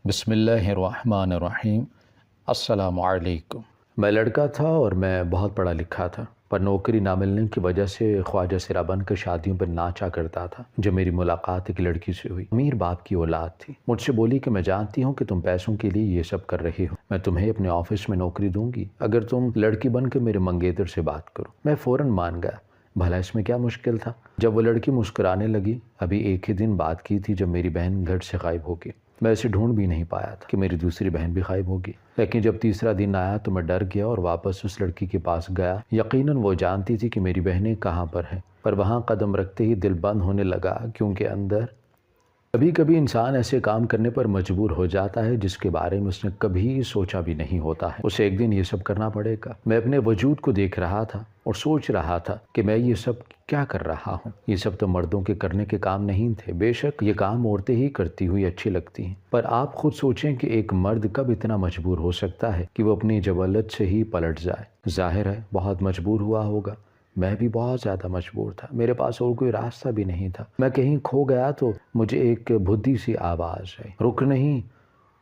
بسم اللہ الرحمن الرحیم۔ السلام علیکم۔ میں لڑکا تھا اور میں بہت پڑھا لکھا تھا، پر نوکری نہ ملنے کی وجہ سے خواجہ سرا بن کر شادیوں پر ناچا کرتا تھا۔ جب میری ملاقات ایک لڑکی سے ہوئی، امیر باپ کی اولاد تھی، مجھ سے بولی کہ میں جانتی ہوں کہ تم پیسوں کے لیے یہ سب کر رہی ہو، میں تمہیں اپنے آفس میں نوکری دوں گی اگر تم لڑکی بن کے میرے منگیتر سے بات کرو۔ میں فوراً مان گیا، بھلا اس میں کیا مشکل تھا۔ جب وہ لڑکی مسکرانے لگی، ابھی ایک ہی دن بات کی تھی جب میری بہن گھر سے غائب ہو گئی۔ میں اسے ڈھونڈ بھی نہیں پایا تھا کہ میری دوسری بہن بھی غائب ہوگی، لیکن جب تیسرا دن آیا تو میں ڈر گیا اور واپس اس لڑکی کے پاس گیا۔ یقیناً وہ جانتی تھی کہ میری بہنیں کہاں پر ہیں، پر وہاں قدم رکھتے ہی دل بند ہونے لگا، کیونکہ اندر کبھی کبھی انسان ایسے کام کرنے پر مجبور ہو جاتا ہے جس کے بارے میں اس نے کبھی سوچا بھی نہیں ہوتا ہے، اسے ایک دن یہ سب کرنا پڑے گا۔ میں اپنے وجود کو دیکھ رہا تھا اور سوچ رہا تھا کہ میں یہ سب کیا کر رہا ہوں۔ یہ سب تو مردوں کے کرنے کے کام نہیں تھے، بے شک یہ کام عورتیں ہی کرتی ہوئی اچھی لگتی ہیں، پر آپ خود سوچیں کہ ایک مرد کب اتنا مجبور ہو سکتا ہے کہ وہ اپنی جبلت سے ہی پلٹ جائے۔ ظاہر ہے بہت مجبور ہوا ہوگا، میں بھی بہت زیادہ مجبور تھا، میرے پاس اور کوئی راستہ بھی نہیں تھا۔ میں کہیں کھو گیا تو مجھے ایک بھدی سی آواز آئی، رک نہیں،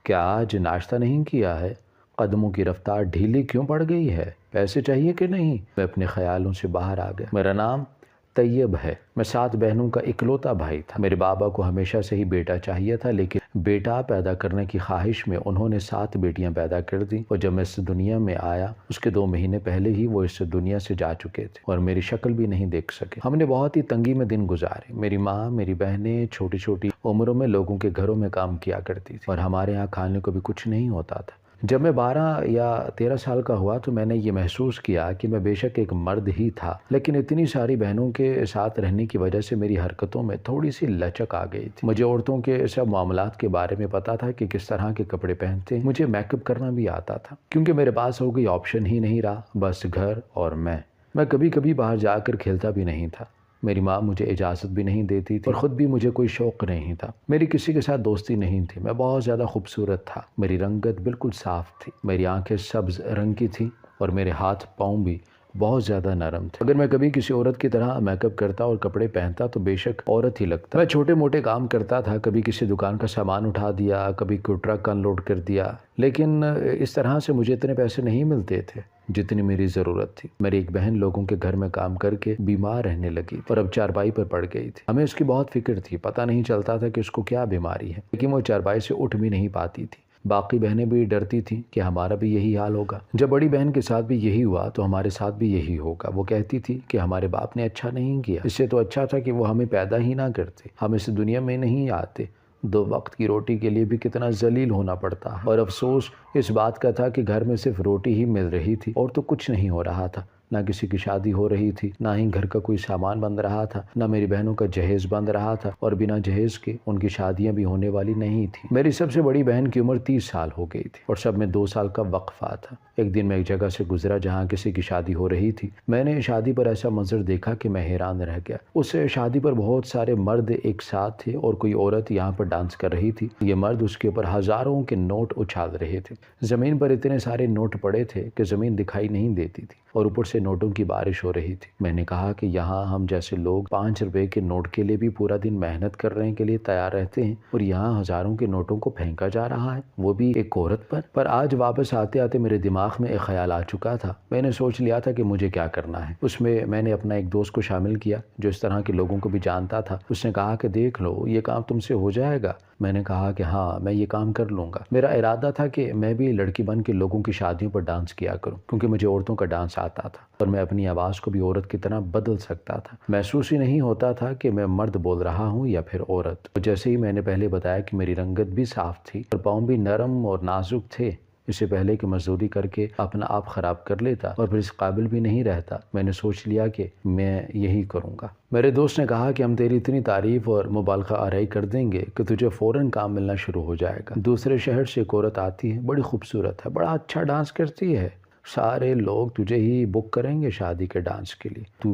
کیا آج ناشتہ نہیں کیا ہے؟ قدموں کی رفتار ڈھیلی کیوں پڑ گئی ہے؟ پیسے چاہیے کہ نہیں؟ میں اپنے خیالوں سے باہر آ گیا۔ میرا نام طیب ہے، میں 7 بہنوں کا اکلوتا بھائی تھا۔ میرے بابا کو ہمیشہ سے ہی بیٹا چاہیے تھا، لیکن بیٹا پیدا کرنے کی خواہش میں انہوں نے 7 بیٹیاں پیدا کر دیں، اور جب میں اس دنیا میں آیا اس کے 2 مہینے پہلے ہی وہ اس دنیا سے جا چکے تھے اور میری شکل بھی نہیں دیکھ سکے۔ ہم نے بہت ہی تنگی میں دن گزارے۔ میری ماں، میری بہنیں چھوٹی چھوٹی عمروں میں لوگوں کے گھروں میں کام کیا کرتی تھی اور ہمارے ہاں کھانے کو بھی کچھ نہیں ہوتا تھا۔ جب میں 12 یا 13 سال کا ہوا تو میں نے یہ محسوس کیا کہ میں بے شک ایک مرد ہی تھا، لیکن اتنی ساری بہنوں کے ساتھ رہنے کی وجہ سے میری حرکتوں میں تھوڑی سی لچک آ گئی تھی۔ مجھے عورتوں کے سب معاملات کے بارے میں پتا تھا کہ کس طرح کے کپڑے پہنتے ہیں، مجھے میک اپ کرنا بھی آتا تھا، کیونکہ میرے پاس اور کوئی آپشن ہی نہیں رہا، بس گھر اور میں کبھی کبھی باہر جا کر کھیلتا بھی نہیں تھا۔ میری ماں مجھے اجازت بھی نہیں دیتی تھی اور خود بھی مجھے کوئی شوق نہیں تھا۔ میری کسی کے ساتھ دوستی نہیں تھی۔ میں بہت زیادہ خوبصورت تھا، میری رنگت بالکل صاف تھی، میری آنکھیں سبز رنگ کی تھیں اور میرے ہاتھ پاؤں بھی بہت زیادہ نرم تھے۔ اگر میں کبھی کسی عورت کی طرح میک اپ کرتا اور کپڑے پہنتا تو بے شک عورت ہی لگتا۔ میں چھوٹے موٹے کام کرتا تھا، کبھی کسی دکان کا سامان اٹھا دیا، کبھی کوئی ٹرک انلوڈ کر دیا، لیکن اس طرح سے مجھے اتنے پیسے نہیں ملتے تھے جتنی میری ضرورت تھی۔ میری ایک بہن لوگوں کے گھر میں کام کر کے بیمار رہنے لگی اور اب چارپائی پر پڑ گئی تھی۔ ہمیں اس کی بہت فکر تھی، پتہ نہیں چلتا تھا کہ اس کو کیا بیماری ہے، لیکن وہ چارپائی سے اٹھ بھی نہیں پاتی تھی۔ باقی بہنیں بھی ڈرتی تھیں کہ ہمارا بھی یہی حال ہوگا۔ جب بڑی بہن کے ساتھ بھی یہی ہوا تو ہمارے ساتھ بھی یہی ہوگا۔ وہ کہتی تھی کہ ہمارے باپ نے اچھا نہیں کیا، اس سے تو اچھا تھا کہ وہ ہمیں پیدا ہی نہ کرتے، ہم اس دنیا میں نہیں آتے۔ 2 وقت کی روٹی کے لیے بھی کتنا ذلیل ہونا پڑتا، اور افسوس اس بات کا تھا کہ گھر میں صرف روٹی ہی مل رہی تھی اور تو کچھ نہیں ہو رہا تھا۔ نہ کسی کی شادی ہو رہی تھی، نہ ہی گھر کا کوئی سامان بن رہا تھا، نہ میری بہنوں کا جہیز بن رہا تھا، اور بنا جہیز کے ان کی شادیاں بھی ہونے والی نہیں تھی۔ میری سب سے بڑی بہن کی عمر 30 سال ہو گئی تھی اور سب میں 2 سال کا وقفہ تھا۔ ایک دن میں ایک جگہ سے گزرا جہاں کسی کی شادی ہو رہی تھی۔ میں نے شادی پر ایسا منظر دیکھا کہ میں حیران رہ گیا۔ اس شادی پر بہت سارے مرد ایک ساتھ تھے اور کوئی عورت یہاں پر ڈانس کر رہی تھی۔ یہ مرد اس کے اوپر ہزاروں کے نوٹ اچھال رہے تھے۔ زمین پر اتنے سارے نوٹ پڑے تھے کہ زمین دکھائی نہیں دیتی تھی اور اوپر سے نوٹوں کی بارش ہو رہی تھی۔ میں نے کہا کہ یہاں ہم جیسے لوگ 5 روپے کے نوٹ کے لیے بھی پورا دن محنت کرنے کے لیے تیار رہتے ہیں، اور یہاں ہزاروں کے نوٹوں کو پھینکا جا رہا ہے، وہ بھی ایک عورت پر آج واپس آتے آتے میرے دماغ میں ایک خیال آ چکا تھا۔ میں نے سوچ لیا تھا کہ مجھے کیا کرنا ہے۔ اس میں نے اپنا ایک دوست کو شامل کیا جو اس طرح کے لوگوں کو بھی جانتا تھا۔ اس نے کہا کہ دیکھ لو، یہ کام تم سے ہو جائے گا؟ میں نے کہا کہ ہاں، میں یہ کام کر لوں گا۔ میرا ارادہ تھا کہ میں بھی لڑکی بن کے لوگوں کی شادیوں پر ڈانس کیا کروں، کیونکہ مجھے عورتوں کا ڈانس آتا تھا اور میں اپنی آواز کو بھی عورت کی طرح بدل سکتا تھا۔ محسوس ہی نہیں ہوتا تھا کہ میں مرد بول رہا ہوں یا پھر عورت۔ جیسے ہی میں نے پہلے بتایا کہ میری رنگت بھی صاف تھی اور پاؤں بھی نرم اور نازک تھے، اس سے پہلے کہ مزدوری کر کے اپنا آپ خراب کر لیتا اور پھر اس قابل بھی نہیں رہتا، میں نے سوچ لیا کہ میں یہی کروں گا۔ میرے دوست نے کہا کہ ہم تیری اتنی تعریف اور مبالغہ آرائی کر دیں گے کہ تجھے فوراً کام ملنا شروع ہو جائے گا۔ دوسرے شہر سے ایک عورت آتی ہے، بڑی خوبصورت ہے، بڑا اچھا ڈانس کرتی ہے، سارے لوگ تجھے ہی بک کریں گے شادی کے ڈانس کے لیے، تو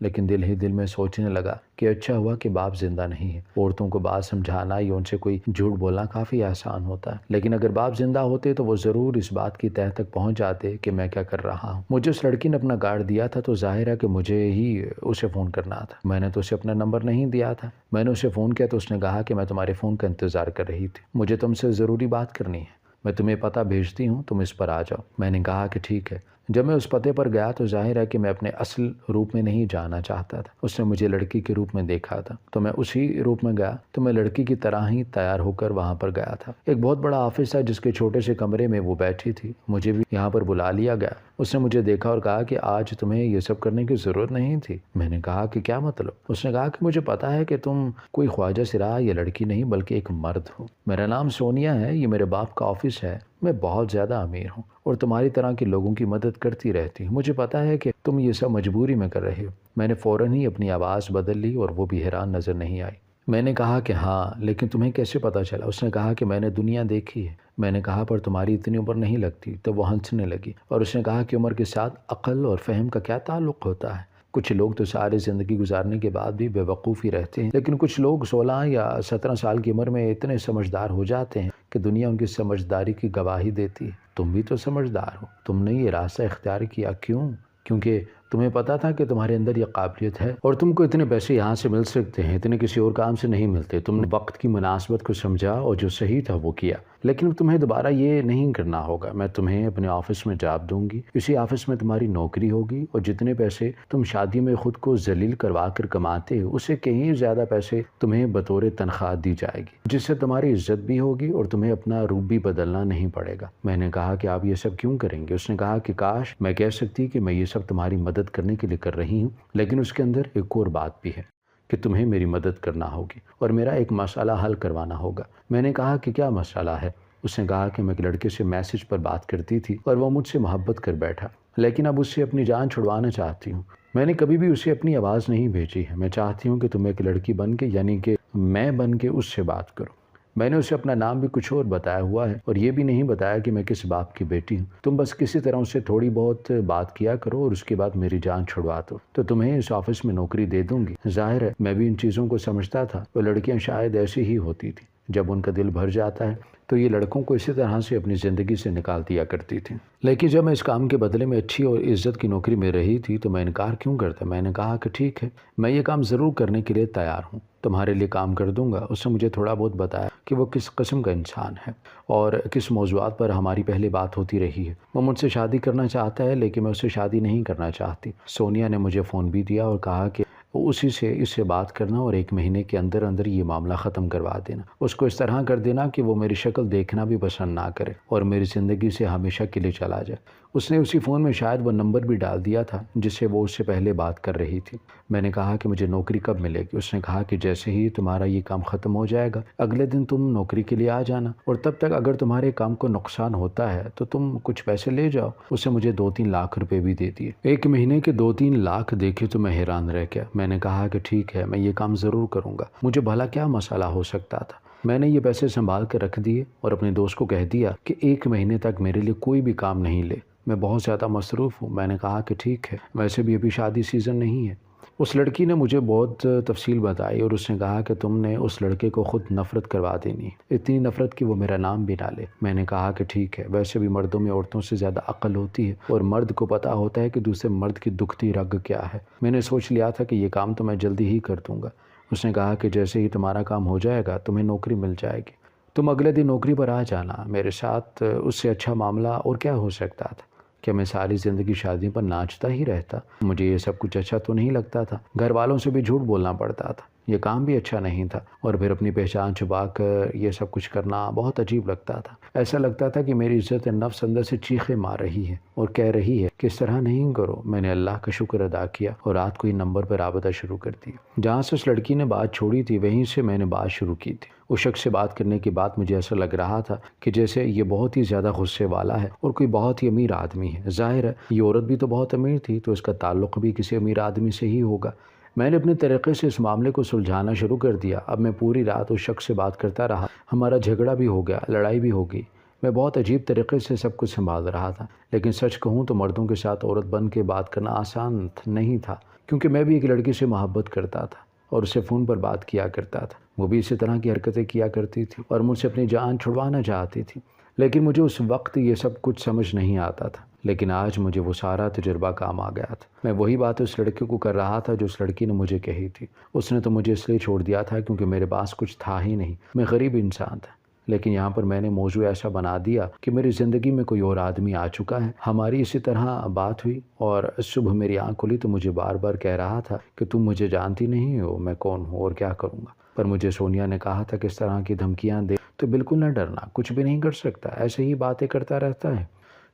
لیکن دل ہی دل میں سوچنے لگا کہ اچھا ہوا کہ باپ زندہ نہیں ہے۔ عورتوں کو بات سمجھانا یا ان سے کوئی جھوٹ بولنا کافی آسان ہوتا ہے، لیکن اگر باپ زندہ ہوتے تو وہ ضرور اس بات کی تہہ تک پہنچ جاتے کہ میں کیا کر رہا ہوں۔ مجھے اس لڑکی نے اپنا کارڈ دیا تھا تو ظاہر ہے کہ مجھے ہی اسے فون کرنا تھا۔ میں نے تو اسے اپنا نمبر نہیں دیا تھا۔ میں نے اسے فون کیا تو اس نے کہا کہ میں تمہارے فون کا انتظار کر رہی تھی، مجھے تم سے ضروری بات کرنی ہے، میں تمہیں پتہ بھیجتی ہوں، تم اس پر آ جاؤ۔ میں نے کہا کہ ٹھیک ہے۔ جب میں اس پتے پر گیا تو ظاہر ہے کہ میں اپنے اصل روپ میں نہیں جانا چاہتا تھا۔ اس نے مجھے لڑکی کے روپ میں دیکھا تھا تو میں اسی روپ میں گیا، تو میں لڑکی کی طرح ہی تیار ہو کر وہاں پر گیا تھا۔ ایک بہت بڑا آفس تھا جس کے چھوٹے سے کمرے میں وہ بیٹھی تھی۔ مجھے بھی یہاں پر بلا لیا گیا۔ اس نے مجھے دیکھا اور کہا کہ آج تمہیں یہ سب کرنے کی ضرورت نہیں تھی۔ میں نے کہا کہ کیا مطلب؟ اس نے کہا کہ مجھے پتا ہے کہ تم کوئی خواجہ سرا یا لڑکی نہیں بلکہ ایک مرد ہو۔ میرا نام سونیا ہے، یہ میرے باپ کا آفس ہے، میں بہت زیادہ امیر ہوں اور تمہاری طرح کے لوگوں کی مدد کرتی رہتی ہوں۔ مجھے پتا ہے کہ تم یہ سب مجبوری میں کر رہے ہو۔ میں نے فوراً ہی اپنی آواز بدل لی اور وہ بھی حیران نظر نہیں آئی۔ میں نے کہا کہ ہاں، لیکن تمہیں کیسے پتا چلا؟ اس نے کہا کہ میں نے دنیا دیکھی ہے۔ میں نے کہا پر تمہاری اتنی عمر نہیں لگتی، تو وہ ہنسنے لگی اور اس نے کہا کہ عمر کے ساتھ عقل اور فہم کا کیا تعلق ہوتا ہے؟ کچھ لوگ تو ساری زندگی گزارنے کے بعد بھی بے وقوف ہی رہتے ہیں، لیکن کچھ لوگ 16 یا 17 سال کی عمر میں اتنے سمجھدار ہو جاتے ہیں کہ دنیا ان کی سمجھداری کی گواہی دیتی ہے۔ تم بھی تو سمجھدار ہو، تم نے یہ راستہ اختیار کیا، کیوں؟ کیونکہ تمہیں پتا تھا کہ تمہارے اندر یہ قابلیت ہے اور تم کو اتنے پیسے یہاں سے مل سکتے ہیں، اتنے کسی اور کام سے نہیں ملتے۔ تم نے وقت کی مناسبت کو سمجھا اور جو صحیح تھا وہ کیا، لیکن تمہیں دوبارہ یہ نہیں کرنا ہوگا۔ میں تمہیں اپنے آفس میں جاب دوں گی، اسی آفس میں تمہاری نوکری ہوگی اور جتنے پیسے تم شادی میں خود کو ذلیل کروا کر کماتے ہو، اس سے کہیں زیادہ پیسے تمہیں بطور تنخواہ دی جائے گی، جس سے تمہاری عزت بھی ہوگی اور تمہیں اپنا روپ بھی بدلنا نہیں پڑے گا۔ میں نے کہا کہ آپ یہ سب کیوں کریں گے؟ اس نے کہا کہ کاش میں کہہ سکتی کہ میں یہ سب تمہاری مدد کرنے کے لیے کر رہی ہوں، لیکن اس کے اندر ایک اور بات بھی ہے کہ تمہیں میری مدد کرنا ہوگی اور میرا ایک مسئلہ حل کروانا ہوگا۔ میں نے کہا کہ کیا مسئلہ ہے؟ اس نے کہا کہ میں ایک لڑکے سے میسج پر بات کرتی تھی اور وہ مجھ سے محبت کر بیٹھا، لیکن اب اس سے اپنی جان چھڑوانا چاہتی ہوں۔ میں نے کبھی بھی اسے اپنی آواز نہیں بھیجی ہے۔ میں چاہتی ہوں کہ تم ایک لڑکی بن کے، یعنی کہ میں بن کے اس سے بات کرو۔ میں نے اسے اپنا نام بھی کچھ اور بتایا ہوا ہے اور یہ بھی نہیں بتایا کہ میں کس باپ کی بیٹی ہوں۔ تم بس کسی طرح اس سے تھوڑی بہت بات کیا کرو اور اس کے بعد میری جان چھڑوا دو تو تمہیں اس آفس میں نوکری دے دوں گی۔ ظاہر ہے میں بھی ان چیزوں کو سمجھتا تھا، وہ لڑکیاں شاید ایسی ہی ہوتی تھیں، جب ان کا دل بھر جاتا ہے تو یہ لڑکوں کو اسی طرح سے اپنی زندگی سے نکال دیا کرتی تھیں۔ لیکن جب میں اس کام کے بدلے میں اچھی اور عزت کی نوکری مل رہی تھی تو میں انکار کیوں کرتا؟ میں نے کہا کہ ٹھیک ہے، میں یہ کام ضرور کرنے کے لیے تیار ہوں، تمہارے لیے کام کر دوں گا۔ اس نے مجھے تھوڑا بہت بتایا کہ وہ کس قسم کا انسان ہے اور کس موضوعات پر ہماری پہلے بات ہوتی رہی ہے۔ وہ مجھ سے شادی کرنا چاہتا ہے لیکن میں اس سے شادی نہیں کرنا چاہتی۔ سونیا نے مجھے فون بھی دیا اور کہا کہ اسی سے اس سے بات کرنا اور 1 مہینے کے اندر اندر یہ معاملہ ختم کروا دینا۔ اس کو اس طرح کر دینا کہ وہ میری شکل دیکھنا بھی پسند نہ کرے اور میری زندگی سے ہمیشہ کے لیے چلا جائے۔ اس نے اسی فون میں شاید وہ نمبر بھی ڈال دیا تھا جس سے وہ اس سے پہلے بات کر رہی تھی۔ میں نے کہا کہ مجھے نوکری کب ملے گی؟ اس نے کہا کہ جیسے ہی تمہارا یہ کام ختم ہو جائے گا اگلے دن تم نوکری کے لیے آ جانا اور تب تک اگر تمہارے کام کو نقصان ہوتا ہے تو تم کچھ پیسے لے جاؤ۔ اس نے مجھے 2-3 لاکھ روپے بھی دے دیے۔ 1 مہینے کے 2-3 لاکھ دیکھے تو میں حیران رہ گیا۔ میں نے کہا کہ ٹھیک ہے، میں یہ کام ضرور کروں گا۔ مجھے بھلا کیا مسئلہ ہو سکتا تھا؟ میں نے یہ پیسے سنبھال کر رکھ دیے اور اپنے دوست کو کہہ دیا کہ 1 مہینے تک میرے لیے کوئی بھی کام نہیں لے، میں بہت زیادہ مصروف ہوں۔ میں نے کہا کہ ٹھیک ہے، ویسے بھی ابھی شادی سیزن نہیں ہے۔ اس لڑکی نے مجھے بہت تفصیل بتائی اور اس نے کہا کہ تم نے اس لڑکے کو خود نفرت کروا دینی ہے، اتنی نفرت کہ وہ میرا نام بھی نہ لے۔ میں نے کہا کہ ٹھیک ہے، ویسے بھی مردوں میں عورتوں سے زیادہ عقل ہوتی ہے اور مرد کو پتہ ہوتا ہے کہ دوسرے مرد کی دکھتی رگ کیا ہے۔ میں نے سوچ لیا تھا کہ یہ کام تو میں جلدی ہی کر دوں گا۔ اس نے کہا کہ جیسے ہی تمہارا کام ہو جائے گا تمہیں نوکری مل جائے گی، تم اگلے دن نوکری پر آ جانا میرے ساتھ۔ اس سے اچھا معاملہ اور کیا ہو سکتا تھا؟ کہ میں ساری زندگی شادی پر ناچتا ہی رہتا؟ مجھے یہ سب کچھ اچھا تو نہیں لگتا تھا، گھر والوں سے بھی جھوٹ بولنا پڑتا تھا، یہ کام بھی اچھا نہیں تھا اور پھر اپنی پہچان چھپا کر یہ سب کچھ کرنا بہت عجیب لگتا تھا۔ ایسا لگتا تھا کہ میری عزت نفس اندر سے چیخیں مار رہی ہے اور کہہ رہی ہے کہ اس طرح نہیں کرو۔ میں نے اللہ کا شکر ادا کیا اور رات کو ہی نمبر پر رابطہ شروع کر دیا۔ جہاں سے اس لڑکی نے بات چھوڑی تھی وہیں سے میں نے بات شروع کی تھی۔ اس شخص سے بات کرنے کے بعد مجھے ایسا لگ رہا تھا کہ جیسے یہ بہت ہی زیادہ غصے والا ہے اور کوئی بہت ہی امیر آدمی ہے۔ ظاہر ہے یہ عورت بھی تو بہت امیر تھی تو اس کا تعلق بھی کسی امیر آدمی سے ہی ہوگا۔ میں نے اپنے طریقے سے اس معاملے کو سلجھانا شروع کر دیا۔ اب میں پوری رات اس شخص سے بات کرتا رہا، ہمارا جھگڑا بھی ہو گیا، لڑائی بھی ہو گئی۔ میں بہت عجیب طریقے سے سب کچھ سنبھال رہا تھا، لیکن سچ کہوں تو مردوں کے ساتھ عورت بن کے بات کرنا آسان نہیں تھا، کیونکہ میں بھی ایک لڑکی سے محبت کرتا تھا اور اسے فون پر بات کیا کرتا تھا۔ وہ بھی اسی طرح کی حرکتیں کیا کرتی تھی اور مجھ سے اپنی جان چھڑوانا چاہتی تھی، لیکن مجھے اس وقت یہ سب کچھ سمجھ نہیں آتا تھا۔ لیکن آج مجھے وہ سارا تجربہ کام آ گیا تھا۔ میں وہی بات اس لڑکی کو کر رہا تھا جو اس لڑکی نے مجھے کہی تھی۔ اس نے تو مجھے اس لیے چھوڑ دیا تھا کیونکہ میرے پاس کچھ تھا ہی نہیں، میں غریب انسان تھا۔ لیکن یہاں پر میں نے موضوع ایسا بنا دیا کہ میری زندگی میں کوئی اور آدمی آ چکا ہے۔ ہماری اسی طرح بات ہوئی اور صبح میری آنکھ کھلی تو مجھے بار بار کہہ رہا تھا کہ تم مجھے جانتی نہیں ہو، میں کون ہوں اور کیا کروں گا۔ پر مجھے سونیا نے کہا تھا کہ اس طرح کی دھمکیاں دے تو بالکل نہ ڈرنا، کچھ بھی نہیں کر سکتا، ایسے ہی باتیں کرتا رہتا ہے۔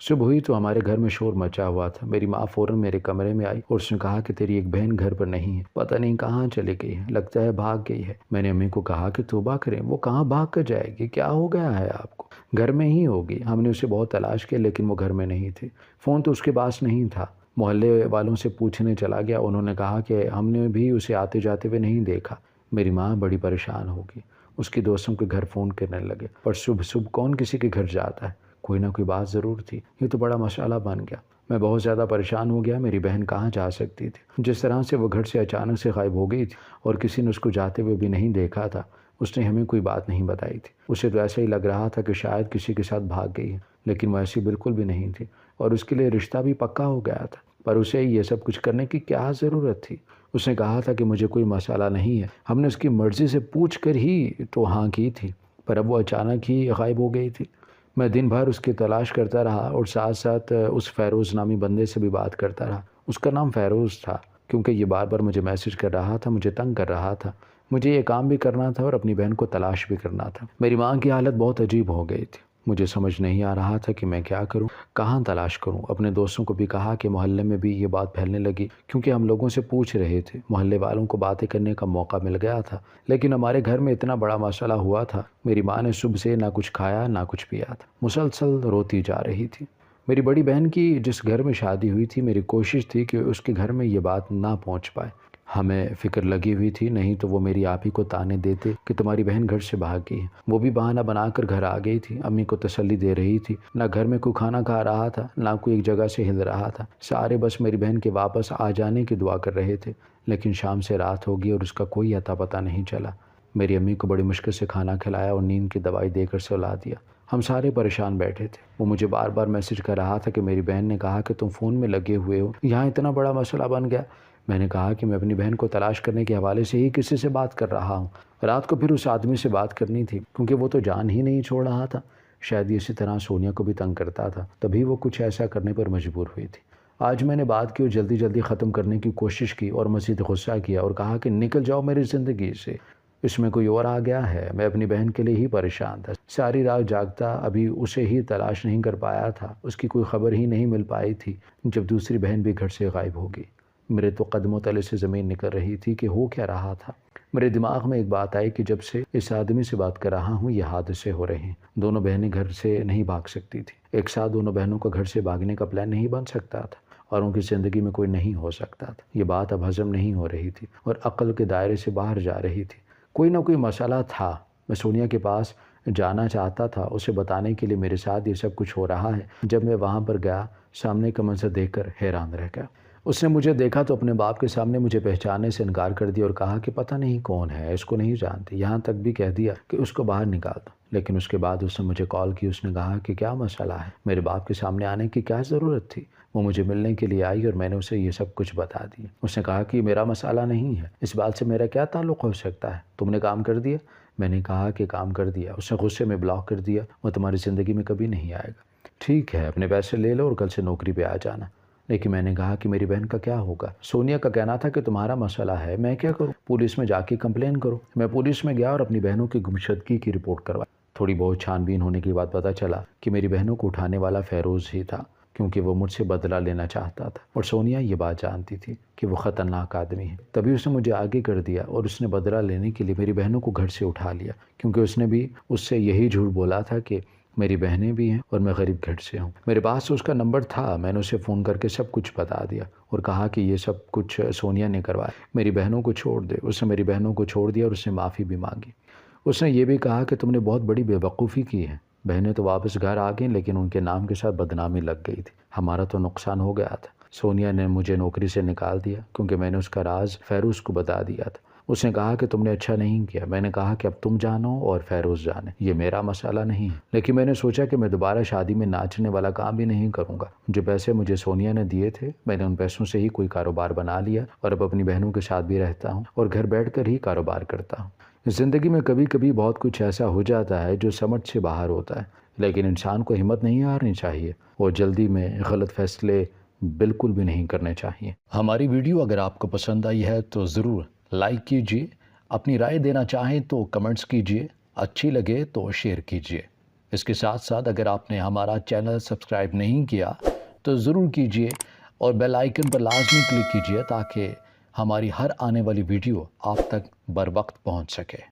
صبح ہوئی تو ہمارے گھر میں شور مچا ہوا تھا۔ میری ماں فوراً میرے کمرے میں آئی اور اس نے کہا کہ تیری ایک بہن گھر پر نہیں ہے، پتہ نہیں کہاں چلی گئی ہے، لگتا ہے بھاگ گئی ہے۔ میں نے امی کو کہا کہ توبہ کریں، وہ کہاں بھاگ کر جائے گی، کیا ہو گیا ہے آپ کو؟ گھر میں ہی ہوگی۔ ہم نے اسے بہت تلاش کیا لیکن وہ گھر میں نہیں تھی، فون تو اس کے پاس نہیں تھا۔ محلے والوں سے پوچھنے چلا گیا، انہوں نے کہا کہ ہم نے بھی اسے آتے جاتے ہوئے نہیں دیکھا۔ میری ماں بڑی پریشان ہوگی، اس کے دوستوں کے گھر فون کرنے لگے، پر صبح صبح کون کسی کے گھر جاتا ہے، کوئی نہ کوئی بات ضرور تھی۔ یہ تو بڑا مسئلہ بن گیا۔ میں بہت زیادہ پریشان ہو گیا، میری بہن کہاں جا سکتی تھی؟ جس طرح سے وہ گھر سے اچانک سے غائب ہو گئی تھی اور کسی نے اس کو جاتے ہوئے بھی نہیں دیکھا تھا، اس نے ہمیں کوئی بات نہیں بتائی تھی۔ اسے تو ایسا ہی لگ رہا تھا کہ شاید کسی کے ساتھ بھاگ گئی ہے، لیکن وہ ایسی بالکل بھی نہیں تھی اور اس کے لیے رشتہ بھی پکا ہو گیا تھا۔ پر اسے یہ سب کچھ کرنے کی کیا ضرورت تھی؟ اس نے کہا تھا کہ مجھے کوئی مسئلہ نہیں ہے، ہم نے اس کی مرضی سے پوچھ کر ہی تو ہاں کی تھی، پر اب وہ اچانک ہی غائب ہو گئی تھی۔ میں دن بھر اس کی تلاش کرتا رہا اور ساتھ ساتھ اس فیروز نامی بندے سے بھی بات کرتا رہا۔ اس کا نام فیروز تھا کیونکہ یہ بار بار مجھے میسج کر رہا تھا، مجھے تنگ کر رہا تھا۔ مجھے یہ کام بھی کرنا تھا اور اپنی بہن کو تلاش بھی کرنا تھا۔ میری ماں کی حالت بہت عجیب ہو گئی تھی، مجھے سمجھ نہیں آ رہا تھا کہ میں کیا کروں، کہاں تلاش کروں۔ اپنے دوستوں کو بھی کہا کہ محلے میں بھی یہ بات پھیلنے لگی کیونکہ ہم لوگوں سے پوچھ رہے تھے، محلے والوں کو باتیں کرنے کا موقع مل گیا تھا۔ لیکن ہمارے گھر میں اتنا بڑا مسئلہ ہوا تھا، میری ماں نے صبح سے نہ کچھ کھایا نہ کچھ پیا تھا، مسلسل روتی جا رہی تھی۔ میری بڑی بہن کی جس گھر میں شادی ہوئی تھی، میری کوشش تھی کہ اس کے گھر میں یہ بات نہ پہنچ پائے۔ ہمیں فکر لگی ہوئی تھی، نہیں تو وہ میری آپ ہی کو تانے دیتے کہ تمہاری بہن گھر سے بھاگ گئی ہے۔ وہ بھی بہانہ بنا کر گھر آ گئی تھی، امی کو تسلی دے رہی تھی، نہ گھر میں کوئی کھانا کھا رہا تھا نہ کوئی ایک جگہ سے ہل رہا تھا، سارے بس میری بہن کے واپس آ جانے کی دعا کر رہے تھے۔ لیکن شام سے رات ہوگی اور اس کا کوئی اتا پتہ نہیں چلا۔ میری امی کو بڑی مشکل سے کھانا کھلایا اور نیند کی دوائی دے کر سلا دیا۔ ہم سارے پریشان بیٹھے تھے۔ وہ مجھے بار بار میسج کر رہا تھا کہ میری بہن نے کہا کہ تم فون میں لگے ہوئے ہو، یہاں اتنا بڑا مسئلہ بن گیا۔ میں نے کہا کہ میں اپنی بہن کو تلاش کرنے کے حوالے سے ہی کسی سے بات کر رہا ہوں، رات کو پھر اس آدمی سے بات کرنی تھی کیونکہ وہ تو جان ہی نہیں چھوڑ رہا تھا۔ شاید اسی طرح سونیا کو بھی تنگ کرتا تھا، تبھی وہ کچھ ایسا کرنے پر مجبور ہوئی تھی۔ آج میں نے بات کی اور جلدی جلدی ختم کرنے کی کوشش کی اور مزید غصہ کیا اور کہا کہ نکل جاؤ میری زندگی سے، اس میں کوئی اور آ گیا ہے۔ میں اپنی بہن کے لیے ہی پریشان تھا، ساری رات جاگتا، ابھی اسے ہی تلاش نہیں کر پایا تھا، اس کی کوئی خبر ہی نہیں مل پائی تھی جب دوسری بہن بھی گھر سے غائب ہو گئی۔ میرے تو قدموں تلے سے زمین نکل رہی تھی کہ ہو کیا رہا تھا۔ میرے دماغ میں ایک بات آئی کہ جب سے اس آدمی سے بات کر رہا ہوں یہ حادثے ہو رہے ہیں، دونوں بہنیں گھر سے نہیں بھاگ سکتی تھی، ایک ساتھ دونوں بہنوں کا گھر سے بھاگنے کا پلان نہیں بن سکتا تھا اور ان کی زندگی میں کوئی نہیں ہو سکتا تھا۔ یہ بات اب ہضم نہیں ہو رہی تھی اور عقل کے دائرے سے باہر جا رہی تھی۔ کوئی نہ کوئی مسئلہ تھا، میں سونیا کے پاس جانا چاہتا تھا، اسے بتانے کے لیے میرے ساتھ یہ سب کچھ ہو رہا ہے۔ جب میں وہاں پر گیا، سامنے کا منظر دیکھ کر حیران رہ گیا۔ اس نے مجھے دیکھا تو اپنے باپ کے سامنے مجھے پہچاننے سے انکار کر دیا اور کہا کہ پتہ نہیں کون ہے، اس کو نہیں جانتی، یہاں تک بھی کہہ دیا کہ اس کو باہر نکال دو۔ لیکن اس کے بعد اس نے مجھے کال کی، اس نے کہا کہ کیا مسئلہ ہے، میرے باپ کے سامنے آنے کی کیا ضرورت تھی۔ وہ مجھے ملنے کے لیے آئی اور میں نے اسے یہ سب کچھ بتا دیا۔ اس نے کہا کہ میرا مسئلہ نہیں ہے، اس بات سے میرا کیا تعلق ہو سکتا ہے، تم نے کام کر دیا۔ میں نے کہا کہ کام کر دیا۔ اس نے غصے میں بلاک کر دیا، وہ تمہاری زندگی میں کبھی نہیں آئے گا، ٹھیک ہے اپنے پیسے لے لو اور کل سے نوکری پہ آ جانا۔ لیکن میں نے کہا کہ میری بہن کا کیا ہوگا؟ سونیا کا کہنا تھا کہ تمہارا مسئلہ ہے، میں کیا کروں، پولیس میں جا کے کمپلین کرو۔ میں پولیس میں گیا اور اپنی بہنوں کی گمشدگی کی رپورٹ کروائی۔ تھوڑی بہت چھان بین ہونے کے بعد پتہ چلا کہ میری بہنوں کو اٹھانے والا فیروز ہی تھا کیونکہ وہ مجھ سے بدلہ لینا چاہتا تھا اور سونیا یہ بات جانتی تھی کہ وہ خطرناک آدمی ہے۔ تبھی اس نے مجھے آگے کر دیا اور اس نے بدلہ لینے کے لیے میری بہنوں کو گھر سے اٹھا لیا کیونکہ اس نے بھی اس سے یہی جھوٹ بولا تھا کہ میری بہنیں بھی ہیں اور میں غریب گھر سے ہوں۔ میرے پاس اس کا نمبر تھا، میں نے اسے فون کر کے سب کچھ بتا دیا اور کہا کہ یہ سب کچھ سونیا نے کروایا، میری بہنوں کو چھوڑ دے۔ اس نے میری بہنوں کو چھوڑ دیا اور اس نے معافی بھی مانگی۔ اس نے یہ بھی کہا کہ تم نے بہت بڑی بے وقوفی کی ہے، بہنیں تو واپس گھر آ گئیں لیکن ان کے نام کے ساتھ بدنامی لگ گئی تھی، ہمارا تو نقصان ہو گیا تھا۔ سونیا نے مجھے نوکری سے نکال دیا کیونکہ میں نے اس کا راز فیروز کو بتا دیا تھا۔ اس نے کہا کہ تم نے اچھا نہیں کیا۔ میں نے کہا کہ اب تم جانو اور فیروز جانے، یہ میرا مسئلہ نہیں ہے، لیکن میں نے سوچا کہ میں دوبارہ شادی میں ناچنے والا کام بھی نہیں کروں گا۔ جو پیسے مجھے سونیا نے دیے تھے میں نے ان پیسوں سے ہی کوئی کاروبار بنا لیا اور اب اپنی بہنوں کے ساتھ بھی رہتا ہوں اور گھر بیٹھ کر ہی کاروبار کرتا ہوں۔ زندگی میں کبھی کبھی بہت کچھ ایسا ہو جاتا ہے جو سمجھ سے باہر ہوتا ہے، لیکن انسان کو ہمت نہیں ہارنی چاہیے اور جلدی میں غلط فیصلے بالکل بھی نہیں کرنے چاہیے۔ ہماری ویڈیو اگر آپ کو پسند آئی ہے تو ضرور لائک کیجیے، اپنی رائے دینا چاہیں تو کمنٹس کیجیے، اچھی لگے تو شیئر کیجیے۔ اس کے ساتھ ساتھ اگر آپ نے ہمارا چینل سبسکرائب نہیں کیا تو ضرور کیجیے اور بیل آئیکن پر لازمی کلک کیجیے تاکہ ہماری ہر آنے والی ویڈیو آپ تک بر وقت پہنچ سکے۔